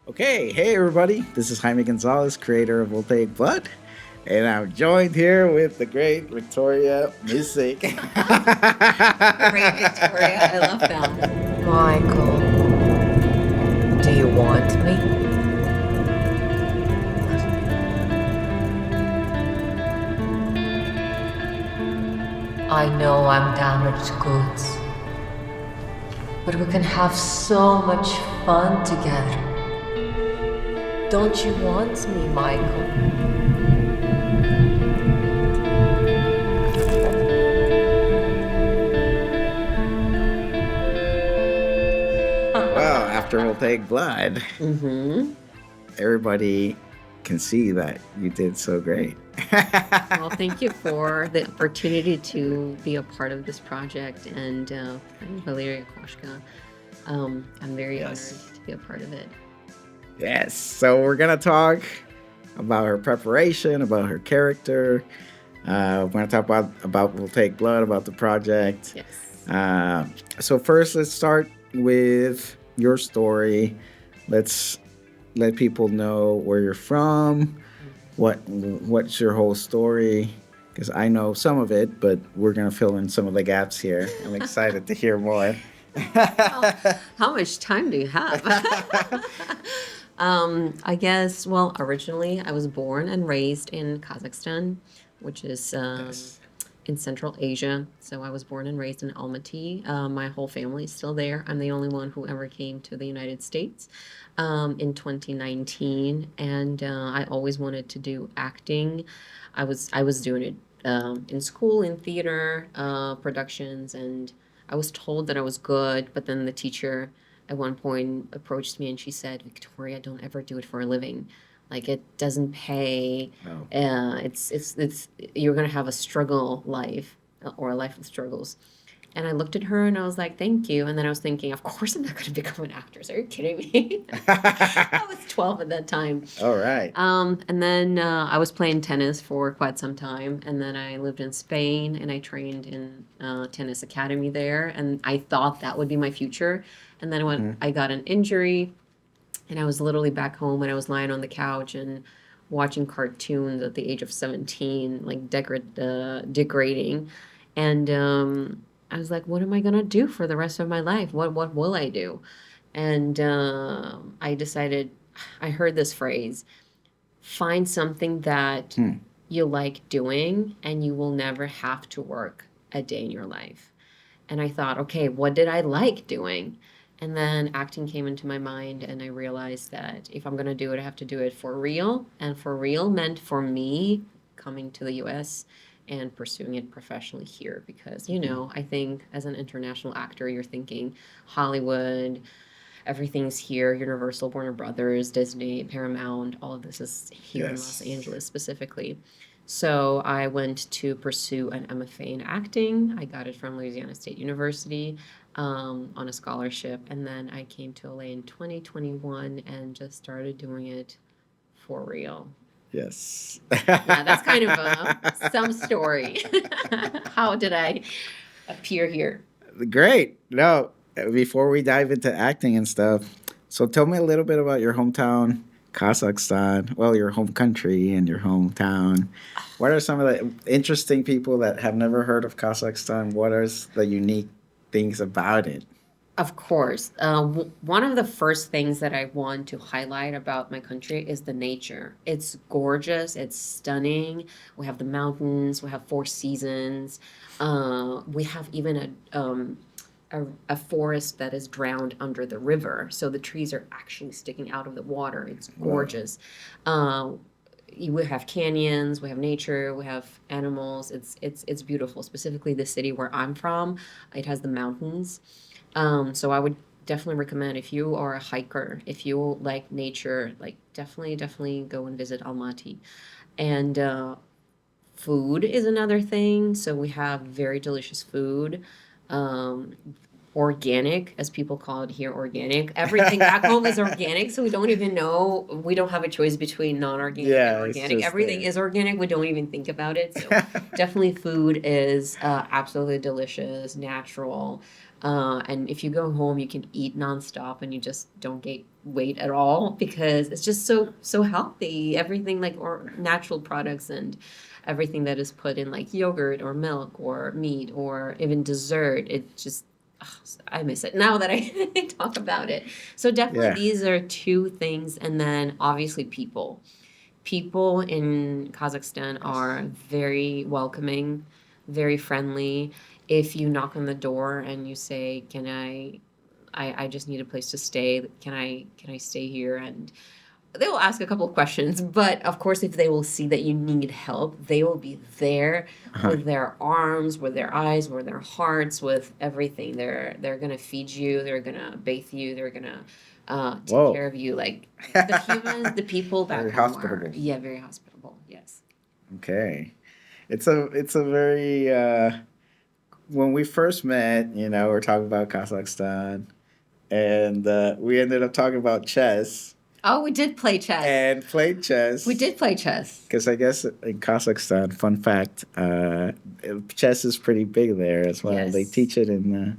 Okay, hey everybody, this is Jaime Gonzalez, creator of Voltaic Blood, and I'm joined here with the great Victoria Myssik. Great, Victoria. I love that. Michael, do you want me? I know I'm damaged goods, but we can have so much fun together. Don't you want me, Michael? Well, after Voltaic Blood, Mm-hmm. everybody can see that you did so great. Well, thank you for the opportunity to be a part of this project, and Valeria, Koshka. I'm very honored to be a part of it. Yes, so we're gonna talk about her preparation, about her character. We're gonna talk about Voltaic Blood, about the project. Yes. So first, let's start with your story. Let's let people know where you're from, what's your whole story. Because I know some of it, but we're gonna fill in some of the gaps here. I'm excited to hear more. How much time do you have? I guess, well, originally I was born and raised in Kazakhstan, which is Yes. in Central Asia. So I was born and raised in Almaty. My whole family is still there. I'm the only one who ever came to the United States in 2019, and I always wanted to do acting. I was doing it in school, in theater productions, and I was told that I was good, but then the teacher at one point approached me and she said, "Victoria, don't ever do it for a living. Like it doesn't pay. Oh. It's you're gonna have a struggle life or a life of struggles." And I looked at her and I was like, "Thank you." And then I was thinking, "Of course I'm not gonna become an actress. Are you kidding me?" I was 12 at that time. All right. And then I was playing tennis for quite some time, and then I lived in Spain and I trained in tennis academy there, and I thought that would be my future. And then when I got an injury, and I was literally back home, and I was lying on the couch and watching cartoons at the age of 17, like degrading, and I was like, "What am I gonna do for the rest of my life? What will I do?" And I decided, I heard this phrase: find something that Hmm. you like doing and you will never have to work a day in your life. And I thought, okay, what did I like doing? And then acting came into my mind, and I realized that if I'm going to do it, I have to do it for real. And for real meant for me coming to the US and pursuing it professionally here. Because, I think as an international actor, you're thinking Hollywood, everything's here, Universal, Warner Brothers, Disney, Paramount, all of this is here in Los Yes. Angeles specifically. So I went to pursue an MFA in acting. I got it from Louisiana State University on a scholarship. And then I came to LA in 2021 and just started doing it for real. Yes. Yeah, that's kind of some story. How did I appear here? Great. No, before we dive into acting and stuff, so tell me a little bit about your hometown, Kazakhstan. Well, your home country and your hometown. What are some of the interesting people that have never heard of Kazakhstan? What are the unique things about it? Of course. One of the first things that I want to highlight about my country is the nature. It's gorgeous, it's stunning. We have the mountains, we have four seasons. We have even a forest that is drowned under the river. So the trees are actually sticking out of the water. It's gorgeous. We have canyons, we have nature, we have animals. It's beautiful. Specifically, the city where I'm from, it has the mountains. So I would definitely recommend, if you are a hiker, if you like nature, like definitely go and visit Almaty. And food is another thing. So we have very delicious food. Um, Organic, as people call it here, organic. Everything back home is organic, so we don't even know. We don't have a choice between non-organic and Yeah, it's organic. just Everything there. is organic. We don't even think about it. So definitely food is absolutely delicious, natural. And if you go home, you can eat nonstop and you just don't gain weight at all because it's just so healthy. Everything like or natural products and everything that is put in like yogurt or milk or meat or even dessert. It just I miss it now that I talk about it. So definitely Yeah. these are two things, and then obviously people. People in Kazakhstan are very welcoming, very friendly. If you knock on the door and you say, "Can I just need a place to stay. Can I stay here?" And they will ask a couple of questions, but of course, if they will see that you need help, they will be there Uh-huh. with their arms, with their eyes, with their hearts, with everything. They're gonna feed you. They're gonna bathe you. They're gonna take Whoa. care of you. Like the humans, the people back Very home are hospitable. very hospitable. Yes. Okay. It's a very when we first met, we're talking about Kazakhstan, and we ended up talking about chess Oh, we did play chess. and played chess. We did play chess. Because I guess in Kazakhstan, fun fact, chess is pretty big there as well. They Yes. teach it in the.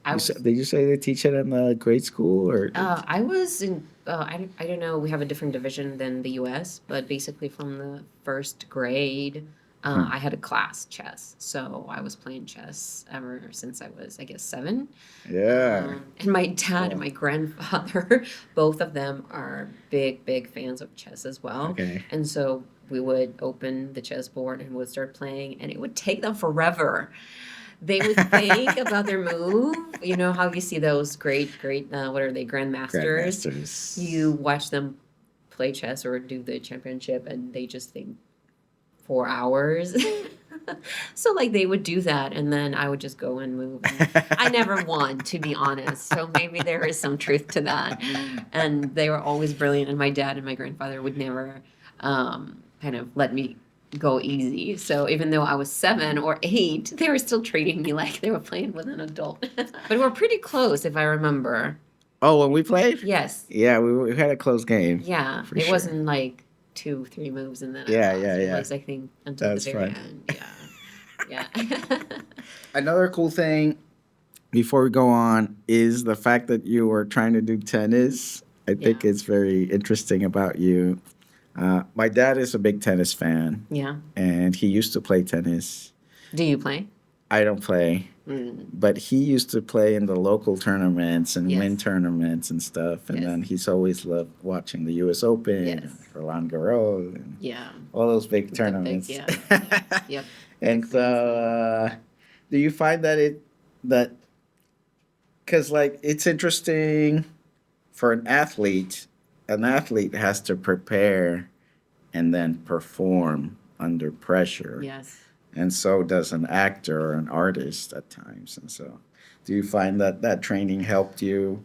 I was. Did you say they teach it in the grade school or? I was in. I don't know. We have a different division than the U.S., but basically from the first grade, Huh. I had a class chess. So I was playing chess ever since I was, I guess, 7. Yeah. And my dad Cool. and my grandfather, both of them are big fans of chess as well. Okay. And so we would open the chessboard and would start playing, and it would take them forever. They would think about their move. You know how you see those great, what are they, grandmasters? Grandmasters. You watch them play chess or do the championship, and they just think 4 hours. So like they would do that, and then I would just go and move. And I never won, to be honest. So maybe there is some truth to that. And they were always brilliant, and my dad and my grandfather would never kind of let me go easy. So even though I was 7 or 8, they were still treating me like they were playing with an adult. But we're pretty close, if I remember. Oh, when we played? Yes. Yeah, we had a close game. Yeah. For It sure. wasn't like 2-3 moves and then Yeah, I lost. yeah, It yeah. was, I think, until That's the very fun. end. Yeah. Yeah. Another cool thing before we go on is the fact that you were trying to do tennis. I think Yeah. it's very interesting about you. My dad is a big tennis fan, Yeah. and he used to play tennis. Do you play? I don't play, but he used to play in the local tournaments and Yes. win tournaments and stuff. And Yes. then he's always loved watching the U.S. Open, Yes. and Roland Garros, and Yeah. all those big The big- tournaments. yeah. Yep. And Big so, do you find that because like it's interesting for an athlete has to prepare and then perform under pressure, Yes. and so does an actor or an artist at times. And so, do you find that training helped you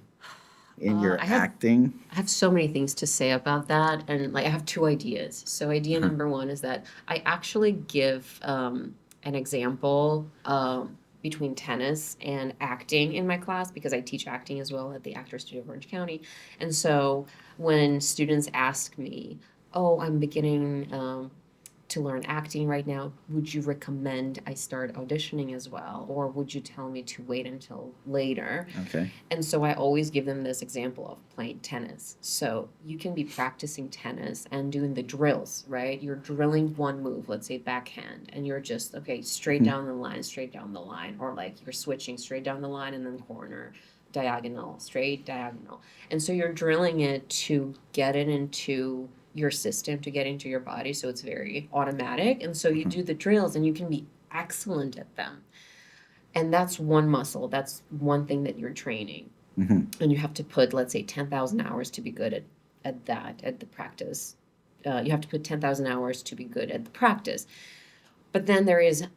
in your I have- acting? I have so many things to say about that, and like I have 2 ideas. So idea Uh-huh. number 1 is that I actually give an example between tennis and acting in my class because I teach acting as well at the Actors Studio of Orange County. And so when students ask me, "Oh, I'm beginning to learn acting right now, would you recommend I start auditioning as well, or would you tell me to wait until later?" Okay. And so I always give them this example of playing tennis. So you can be practicing tennis and doing the drills, right? You're drilling one move, let's say backhand, and you're just, okay, straight down the line, straight down the line. Or like you're switching straight down the line and then corner, diagonal, straight, diagonal. And so you're drilling it to get it into your system, to get into your body. So it's very automatic. And so you do the drills and you can be excellent at them. And that's one muscle. That's one thing that you're training. Mm-hmm. And you have to put, let's say, 10,000 hours to be good at that, at the practice. You have to put 10,000 hours to be good at the practice. But then there is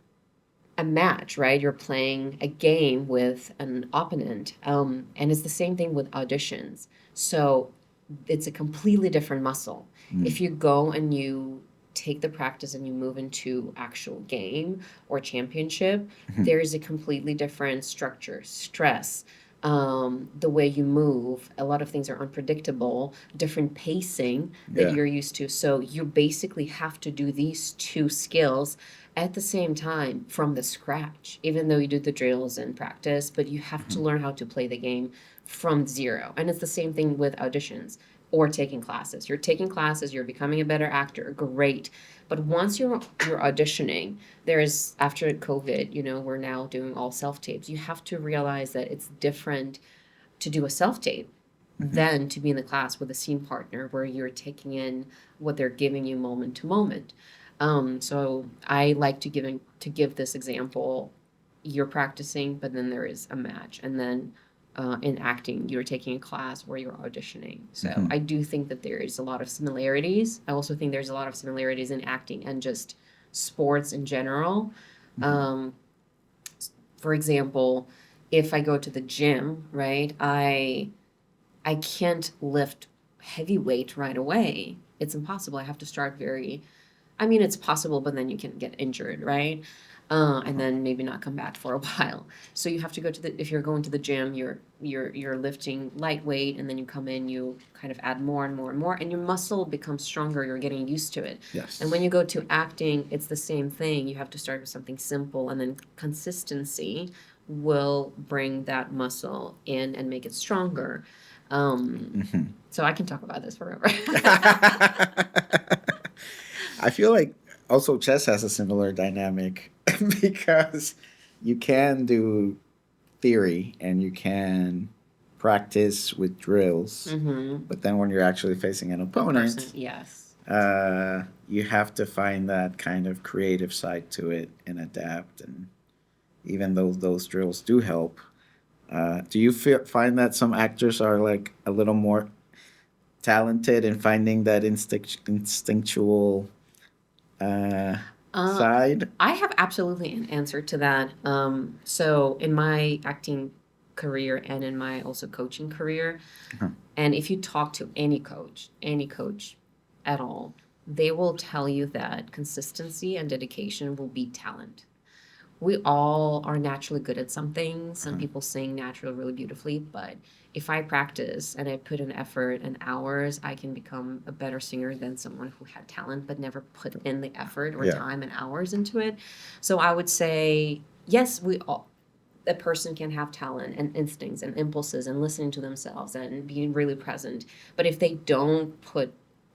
a match, right? You're playing a game with an opponent. And it's the same thing with auditions. So it's a completely different muscle. If you go and you take the practice and you move into actual game or championship, there's a completely different structure, stress, the way you move. A lot of things are unpredictable, different pacing that Yeah. you're used to. So you basically have to do these two skills at the same time from the scratch, even though you do the drills and practice, but you have to learn how to play the game from zero. And it's the same thing with auditions or taking classes. You're taking classes, you're becoming a better actor, great. But once you're auditioning, there's after COVID, we're now doing all self tapes. You have to realize that it's different to do a self tape than to be in the class with a scene partner where you're taking in what they're giving you moment to moment. So I like to give this example. You're practicing, but then there is a match, and then in acting, you're taking a class where you're auditioning. So I do think that there is a lot of similarities. I also think there's a lot of similarities in acting and just sports in general. Um, for example, if I go to the gym, right, I can't lift heavy weight right away. It's impossible. I have to start it's possible, but then you can get injured, right? And then maybe not come back for a while. So you have to if you're going to the gym, you're lifting lightweight, and then you come in, you kind of add more and more and more, and your muscle becomes stronger. You're getting used to it. Yes. And when you go to acting, it's the same thing. You have to start with something simple, and then consistency will bring that muscle in and make it stronger. So I can talk about this forever. I feel like also chess has a similar dynamic because you can do theory and you can practice with drills, but then when you're actually facing an opponent, Yes. you have to find that kind of creative side to it and adapt. And even though those drills do help, do you find that some actors are like a little more talented in finding that instinctual side? I have absolutely an answer to that. So in my acting career and in my also coaching career, and if you talk to any coach at all, they will tell you that consistency and dedication will beat talent. We all are naturally good at something. Some people sing naturally really beautifully, but if I practice and I put in effort and hours, I can become a better singer than someone who had talent but never put in the effort or time and hours into it. So I would say, yes, a person can have talent and instincts and impulses and listening to themselves and being really present. But if they don't put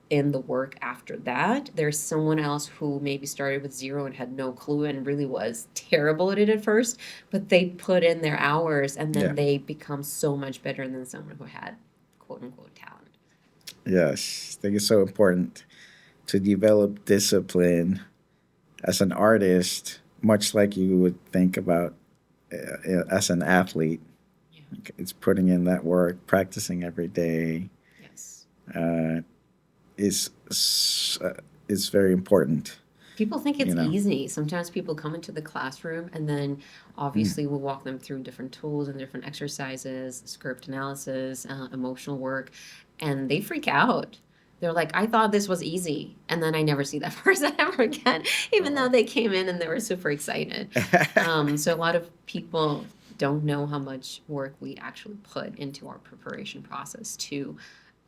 in the work after that, there's someone else who maybe started with zero and had no clue and really was terrible at it at first, but they put in their hours and then they become so much better than someone who had quote unquote talent. Yes, I think it's so important to develop discipline as an artist, much like you would think about as an athlete. Yeah. It's putting in that work, practicing every day. Yes. Is very important. People think it's easy. Sometimes people come into the classroom and then obviously we'll walk them through different tools and different exercises, script analysis, emotional work, and they freak out. They're like, I thought this was easy. And then I never see that person ever again, even though they came in and they were super excited. So a lot of people don't know how much work we actually put into our preparation process to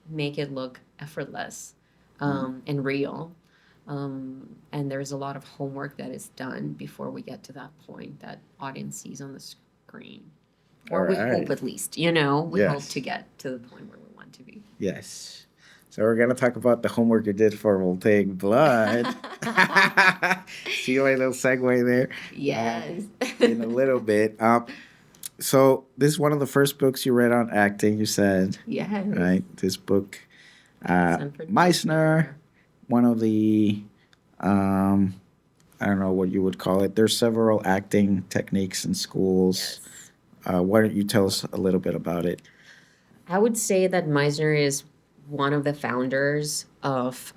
make it look effortless and real. And there's a lot of homework that is done before we get to that point that audience sees on the screen. Or we hope at least, we hope to get to the point where we want to be. Yes. So we're going to talk about the homework you did for Voltaic Blood. See my little segue there? Yes. In a little bit. So this is one of the first books you read on acting, you said. Yes. Right? This book. Meissner, one of the, I don't know what you would call it. There's several acting techniques and schools. Yes. Why don't you tell us a little bit about it? I would say that Meissner is one of the founders of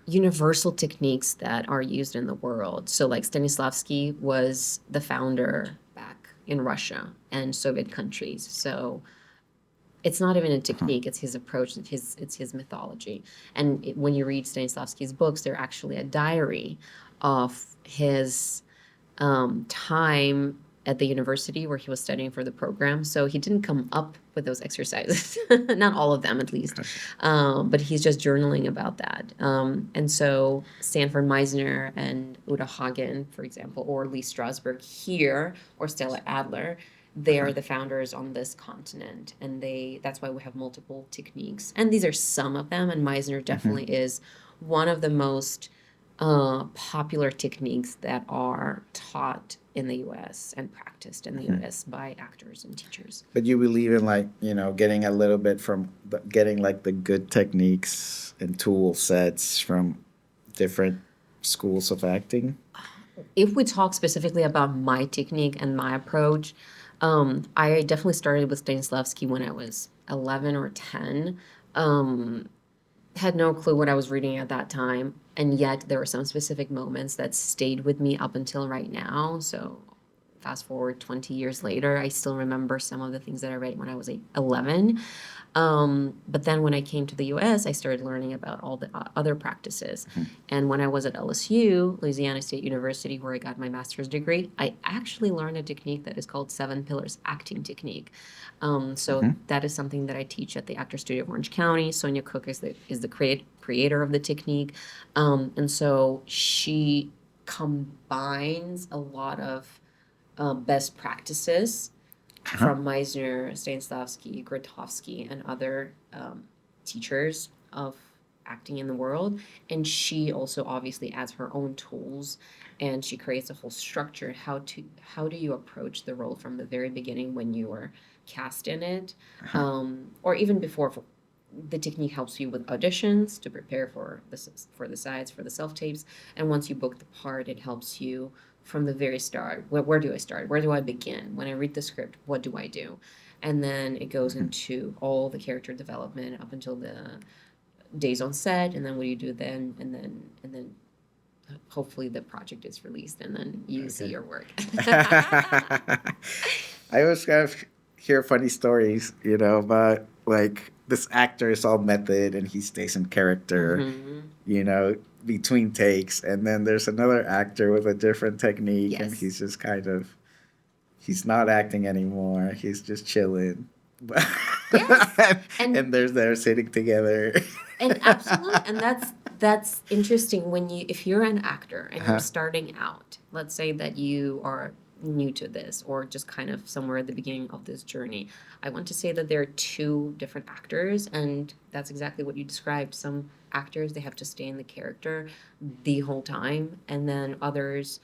universal techniques that are used in the world. So like Stanislavski was the founder back in Russia and Soviet countries. So it's not even a technique, it's his approach, it's his mythology. And when you read Stanislavski's books, they're actually a diary of his time at the university where he was studying for the program. So he didn't come up with those exercises, not all of them at least. But he's just journaling about that. And so Sanford Meisner and Uta Hagen, for example, or Lee Strasberg here, or Stella Adler, they are the founders on this continent. And that's why we have multiple techniques. And these are some of them. And Meisner definitely is one of the most popular techniques that are taught in the U.S. and practiced in the U.S. by actors and teachers. But you believe in getting a little bit from getting like the good techniques and tool sets from different schools of acting? If we talk specifically about my technique and my approach, I definitely started with Stanislavski when I was 11 or 10. Had no clue what I was reading at that time, and yet there were some specific moments that stayed with me up until right now. So fast forward 20 years later, I still remember some of the things that I read when I was 11. But then when I came to the US, I started learning about all the other practices. And when I was at LSU, Louisiana State University, where I got my master's degree, I actually learned a technique that is called 7 Pillars Acting Technique. That is something that I teach at the Actor Studio of Orange County. Sonia Cook is the creator of the technique. And so she combines a lot of best practices from Meisner, Stanislavski, Grotowski, and other teachers of acting in the world. And she also obviously adds her own tools, and she creates a whole structure. How do you approach the role from the very beginning when you are cast in it, or even before. The technique helps you with auditions to prepare for the sides, for the self-tapes. And once you book the part, it helps you from the very start. Where do I start? Where do I begin? When I read the script, what do I do? And then it goes into all the character development up until the days on set. And then what do you do then? And then hopefully the project is released, and then you see your work. I always kind of hear funny stories, about like this actor is all method and he stays in character, between takes. And then there's another actor with a different technique, and he's just he's not acting anymore. He's just chilling. And they're sitting together. And absolutely. And that's interesting if you're an actor and you're starting out, let's say that you are new to this or just kind of somewhere at the beginning of this journey. I want to say that there are two different actors, and that's exactly what you described. Some actors, they have to stay in the character the whole time, and then others,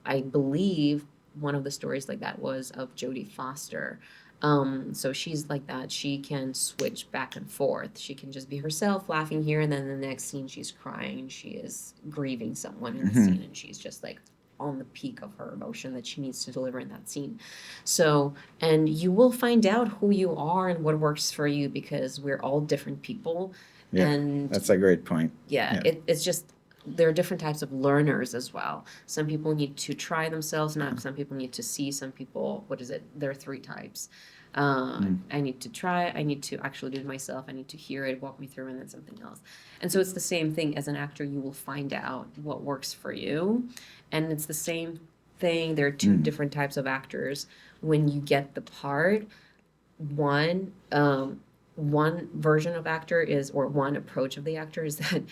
I believe one of the stories like that was of Jodie Foster. So she's like that. She can switch back and forth. She can just be herself, laughing here, and then the next scene she's crying. She is grieving someone in the scene, and she's just like on the peak of her emotion that she needs to deliver in that scene. So, and you will find out who you are and what works for you, because we're all different people. Yeah, and that's a great point. Yeah. It's just, there are different types of learners as well. Some people need to try themselves, some people need to see, some people, there are 3 types. I need to try, I need to actually do it myself, I need to hear it, walk me through, and then something else. And so it's the same thing as an actor. You will find out what works for you. And it's the same thing. There are 2 different types of actors. When you get the part, one version of actor is, or one approach of the actor is that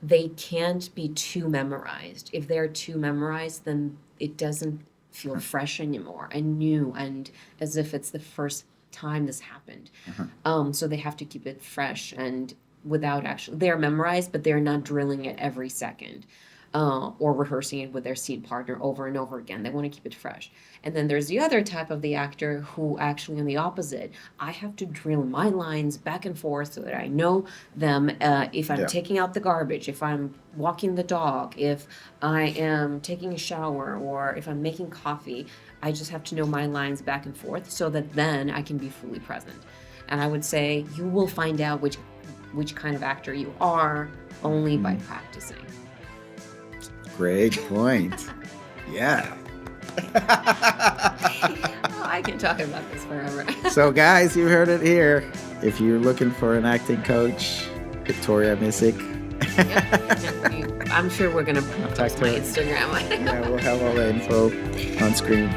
they can't be too memorized. If they're too memorized, then it doesn't feel fresh anymore and new and as if it's the first time this happened. So they have to keep it fresh and without they're memorized, but they're not drilling it every second. Or rehearsing it with their scene partner over and over again. They want to keep it fresh. And then there's the other type of the actor who actually on the opposite. I have to drill my lines back and forth so that I know them. If I'm taking out the garbage, if I'm walking the dog, if I am taking a shower, or if I'm making coffee, I just have to know my lines back and forth so that then I can be fully present. And I would say you will find out which kind of actor you are only by practicing. Great point. Yeah. I can talk about this forever. So guys, you heard it here. If you're looking for an acting coach, Victoria Myssik. I'm sure we're going to post my Instagram. Yeah, we'll have all the info on screen.